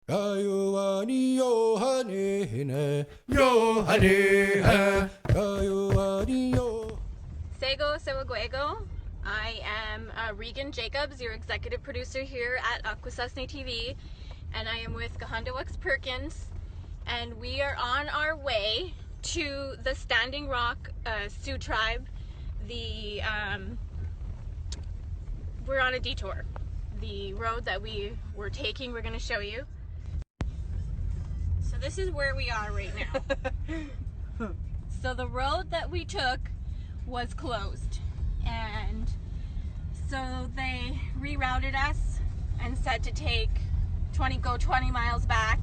Kayuani Yohane, Yohane, Kayuani Yo. Sego Sewaguego. I am Regan Jacobs, your executive producer here at Akwesasne TV, and I am with Kahentawaks Perkins, and we are on our way to the Standing Rock Sioux tribe. We're on a detour. The road that we were taking, we're going to show you. So this is where we are right now. So the road that we took was closed, and so they rerouted us and said to go 20 miles back,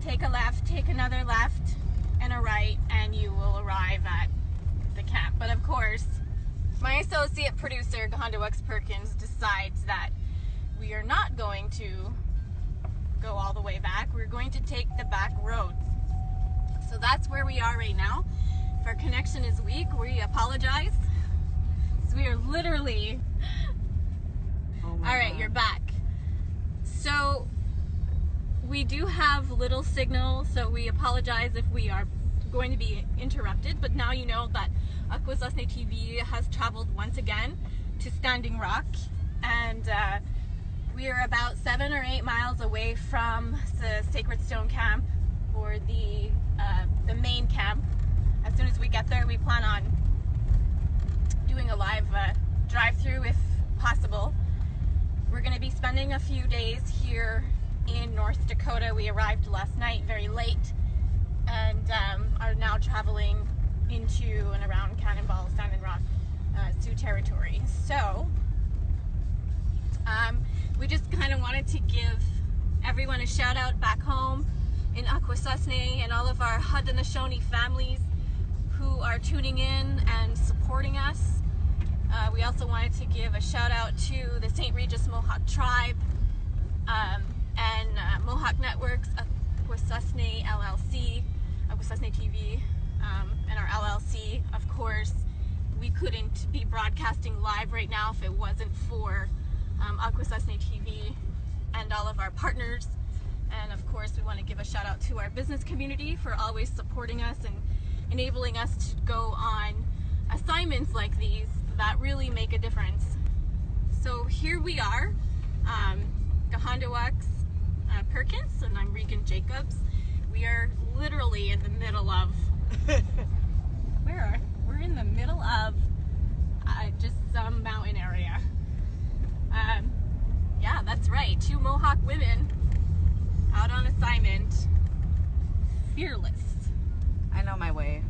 take a left, take another left and a right, and you will arrive at the camp. But of course, my associate producer, Kahentawaks Perkins, decides that we are not going to go all the way back. We're going to take the back roads. So that's where we are right now. If our connection is weak, we apologize. So we are literally... All right, you're back. So we do have little signal, so we apologize if we are going to be interrupted, but now you know that Akwesasne TV has traveled once again to Standing Rock, and we are about 7 or 8 miles away from the Sacred Stone camp, or the main camp. As soon as we get there, we plan on doing a live drive-through if possible. We're going to be spending a few days here in North Dakota. We arrived last night very late, and are now traveling into and around Kahentawaks, Standing Rock Sioux Territory. So we just kind of wanted to give everyone a shout out back home in Akwesasne, and all of our Haudenosaunee families who are tuning in and supporting us. We also wanted to give a shout out to the St. Regis Mohawk tribe and Mohawk Networks, Akwesasne LLC, Akwesasne TV, and our LLC. Of course, we couldn't be broadcasting live right now if it wasn't for Akwesasne TV and all of our partners. And of course, we want to give a shout out to our business community for always supporting us and enabling us to go on assignments like these that really make a difference. So here we are, Kahentawaks Perkins, and I'm Regan Jacobs. We are literally in the middle of we're in the middle of just some mountain area. Yeah, that's right, 2 Mohawk women out on assignment, fearless. I know my way.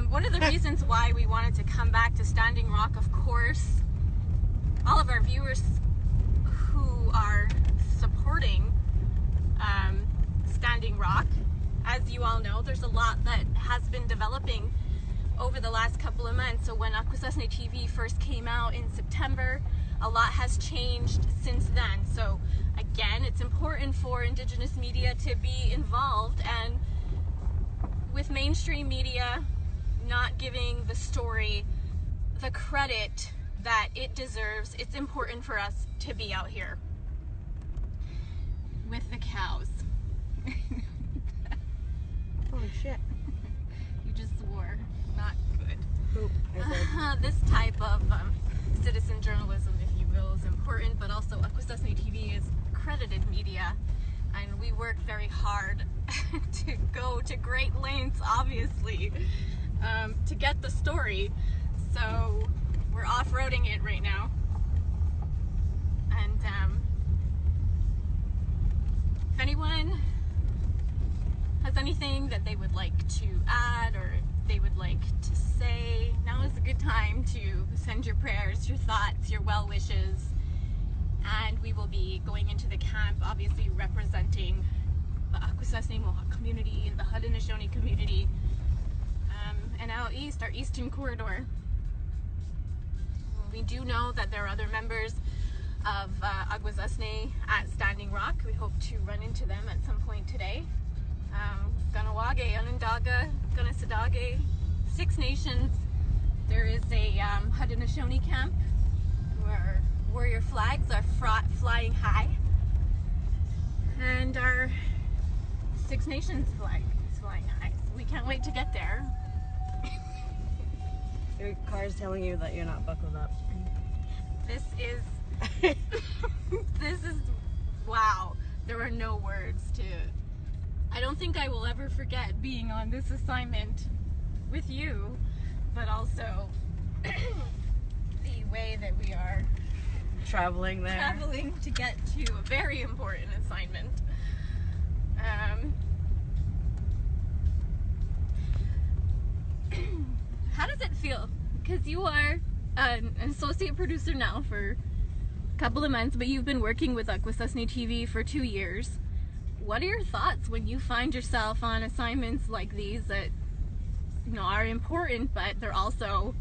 One of the reasons why we wanted to come back to Standing Rock, of course, all of our viewers who are supporting Standing Rock, as you all know, there's a lot that has been developing over the last couple of months. So when Akwesasne TV first came out in September, a lot has changed since then. So again, it's important for Indigenous media to be involved, and with mainstream media not giving the story the credit that it deserves, it's important for us to be out here with the cows. Holy shit. You just swore. Not good. Oop, I said. This type of citizen journalism, if you will, is important, but also Akwesasne TV is accredited media, and we work very hard to go to great lengths, obviously, to get the story. So we're off-roading it right now, and if anyone has anything that they would like to add, or they would like to say, now is a good time to send your prayers, your thoughts, your well wishes. And we will be going into the camp, obviously representing the Akwesasne Mohawk community and the Haudenosaunee community, and out east, our eastern corridor. We do know that there are other members of Akwesasne at Standing Rock. We hope to run into them at some point today. Ganawage, Onondaga, Gunnesedage, 6 Nations. There is a Haudenosaunee camp where warrior flags are flying high. Six Nations flag is flying high. We can't wait to get there. Your car's telling you that you're not buckled up. This is this is wow. There are no words to. I don't think I will ever forget being on this assignment with you, but also the way that we are Traveling there. traveling to get to a very important assignment. How does it feel? Because you are an associate producer now for a couple of months, but you've been working with Akwesasne TV for 2 years. What are your thoughts when you find yourself on assignments like these that, you know, are important, but they're also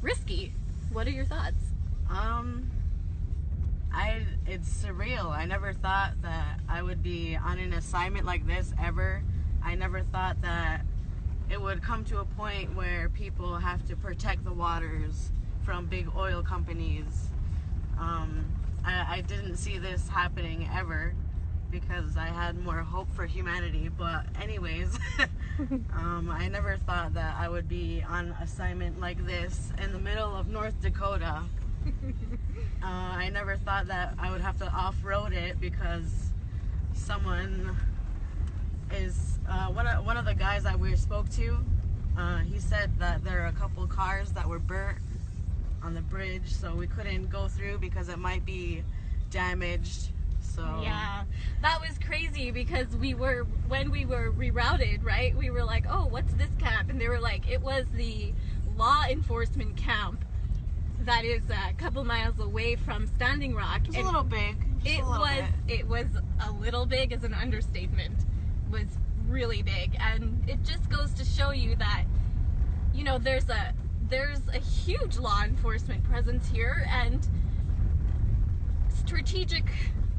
risky? What are your thoughts? It's surreal. I never thought that I would be on an assignment like this ever. I never thought that it would come to a point where people have to protect the waters from big oil companies. I didn't see this happening ever because I had more hope for humanity. But anyways, I never thought that I would be on assignment like this in the middle of North Dakota. I never thought that I would have to off-road it because someone is one of the guys that we spoke to, he said that there are a couple cars that were burnt on the bridge, so we couldn't go through because it might be damaged. So yeah, that was crazy because when we were rerouted, right, we were like, oh, what's this camp? And they were like, it was the law enforcement camp that is a couple miles away from Standing Rock. It's a little big. It was a little big is an understatement. It was really big, and it just goes to show you that, you know, there's a huge law enforcement presence here, and strategic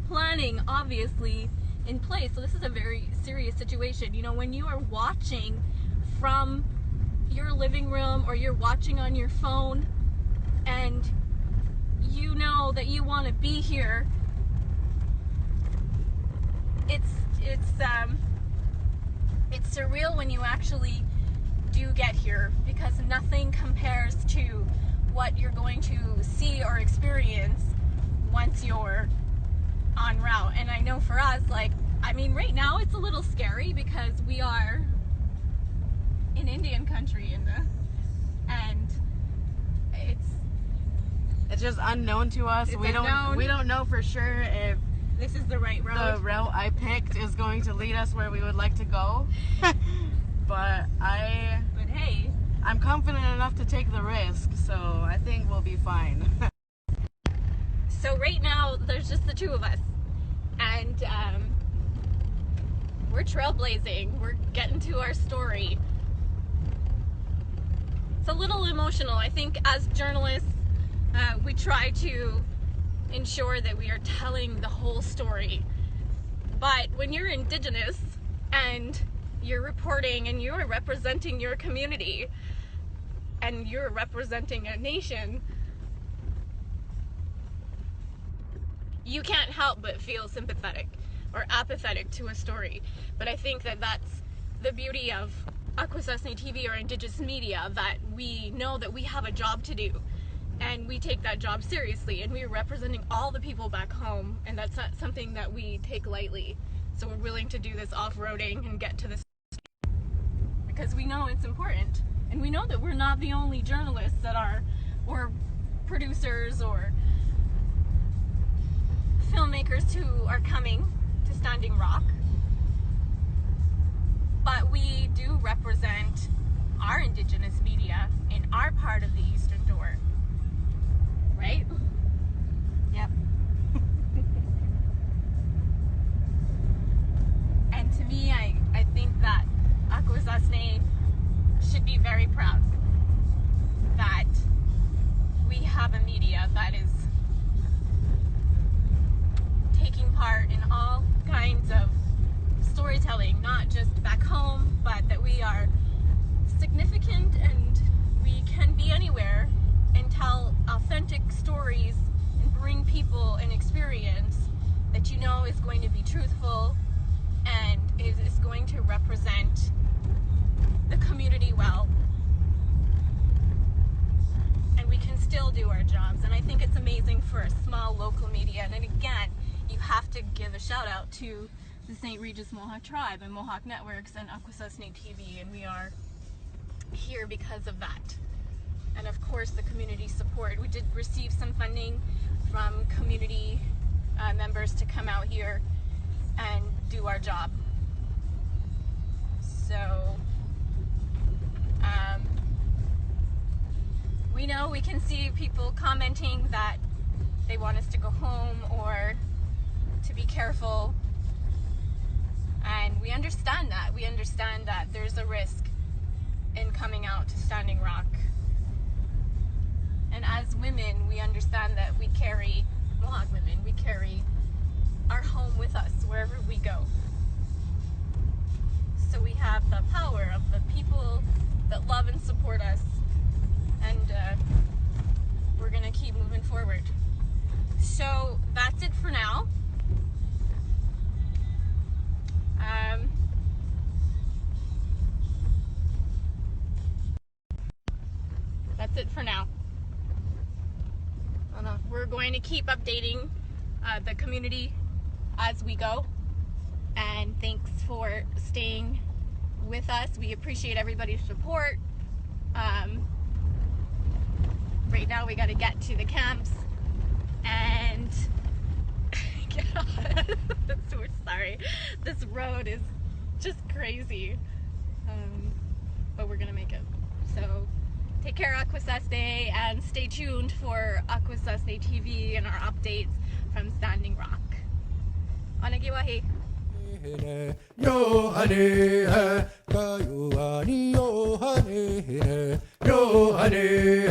planning obviously in place. So this is a very serious situation. You know, when you are watching from your living room or you're watching on your phone and you know that you want to be here, it's surreal when you actually do get here, because nothing compares to what you're going to see or experience once you're en route. And I know for us, like, I mean, right now it's a little scary because we are in Indian country and it's just unknown to us. It's we don't know for sure if this is the right road. The route I picked is going to lead us where we would like to go. But hey, I'm confident enough to take the risk, so I think we'll be fine. So right now there's just the two of us, and we're trailblazing. We're getting to our story. It's a little emotional. I think as journalists, we try to ensure that we are telling the whole story. But when you're Indigenous and you're reporting and you're representing your community and you're representing a nation, you can't help but feel sympathetic or apathetic to a story. But I think that that's the beauty of Akwesasne TV or Indigenous media, that we know that we have a job to do. And we take that job seriously, and we're representing all the people back home, and that's not something that we take lightly. So we're willing to do this off-roading and get to this because we know it's important, and we know that we're not the only journalists that are, or producers or filmmakers who are coming to Standing Rock, but we do represent our Indigenous media in our part of the Eastern Door. Right? Yep. And to me, I think that Akwesasne should be very proud that we have a media that is taking part in all kinds of storytelling, not just back home, but that we are significant and we can be anywhere and tell authentic stories and bring people an experience that you know is going to be truthful and is going to represent the community well. And we can still do our jobs. And I think it's amazing for a small local media. And then again, you have to give a shout out to the St. Regis Mohawk Tribe and Mohawk Networks and Akwesasne TV, and we are here because of that. And of course the community support. We did receive some funding from community members to come out here and do our job. So we know, we can see people commenting that they want us to go home or to be careful, and we understand that. We understand that there's a risk in coming out to Standing Rock. And as women, we understand that we carry, Mohawk women, we carry our home with us wherever we go. So we have the power of the people that love and support us, and we're gonna keep moving forward. So that's it for now. That's it for now. We're going to keep updating the community as we go, and thanks for staying with us. We appreciate everybody's support. Right now we got to get to the camps and get on. So we're sorry, this road is just crazy, but we're gonna make it. So take care, Akwesasne, and stay tuned for Akwesasne TV and our updates from Standing Rock. Onagiwahi. Yo honey, ka yo ani yo honey, yo honey.